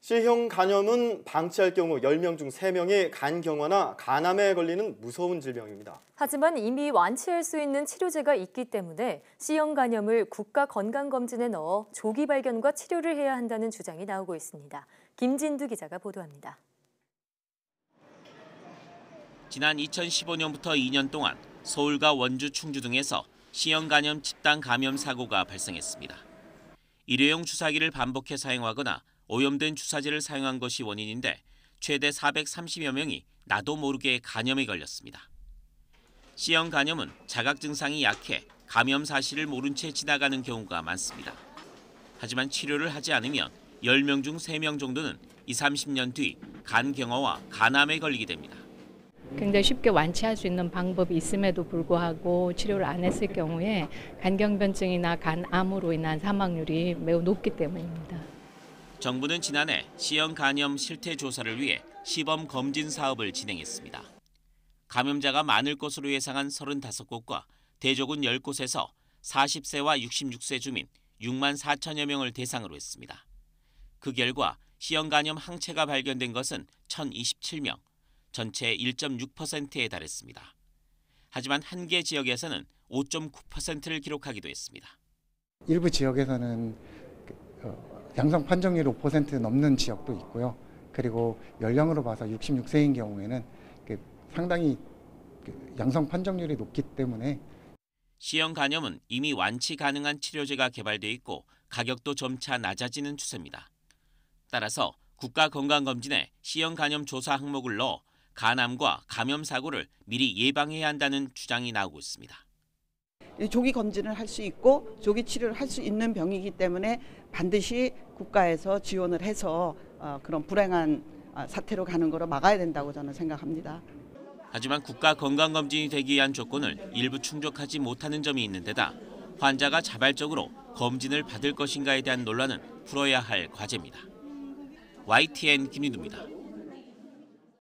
C형 간염은 방치할 경우 10명 중 3명이 간경화나 간암에 걸리는 무서운 질병입니다. 하지만 이미 완치할 수 있는 치료제가 있기 때문에 C형 간염을 국가건강검진에 넣어 조기 발견과 치료를 해야 한다는 주장이 나오고 있습니다. 김진두 기자가 보도합니다. 지난 2015년부터 2년 동안 서울과 원주, 충주 등에서 C형 간염 집단 감염 사고가 발생했습니다. 일회용 주사기를 반복해 사용하거나 오염된 주사제를 사용한 것이 원인인데 최대 430여 명이 나도 모르게 간염에 걸렸습니다. C형 간염은 자각 증상이 약해 감염 사실을 모른 채 지나가는 경우가 많습니다. 하지만 치료를 하지 않으면 10명 중 3명 정도는 20-30년 뒤 간경화와 간암에 걸리게 됩니다. 굉장히 쉽게 완치할 수 있는 방법이 있음에도 불구하고 치료를 안 했을 경우에 간경변증이나 간암으로 인한 사망률이 매우 높기 때문입니다. 정부는 지난해 C형 간염 실태 조사를 위해 시범 검진 사업을 진행했습니다. 감염자가 많을 것으로 예상한 35곳과 대조군 10곳에서 40세와 66세 주민 6만 4천여 명을 대상으로 했습니다. 그 결과 C형 간염 항체가 발견된 것은 1,027명, 전체 1.6%에 달했습니다. 하지만 한 개 지역에서는 5.9%를 기록하기도 했습니다. 일부 지역에서는 양성 판정률이 5% 넘는 지역도 있고요. 그리고 연령으로 봐서 66세인 경우에는 상당히 양성 판정률이 높기 때문에 C형 간염은 이미 완치 가능한 치료제가 개발돼 있고 가격도 점차 낮아지는 추세입니다. 따라서 국가건강검진에 C형 간염 조사 항목을 넣어 간암과 감염 사고를 미리 예방해야 한다는 주장이 나오고 있습니다. 조기 검진을 할 수 있고 조기 치료를 할 수 있는 병이기 때문에 반드시 국가에서 지원을 해서 그런 불행한 사태로 가는 거로 막아야 된다고 저는 생각합니다. 하지만 국가건강검진이 되기 위한 조건을 일부 충족하지 못하는 점이 있는 데다 환자가 자발적으로 검진을 받을 것인가에 대한 논란은 풀어야 할 과제입니다. YTN 김민두입니다.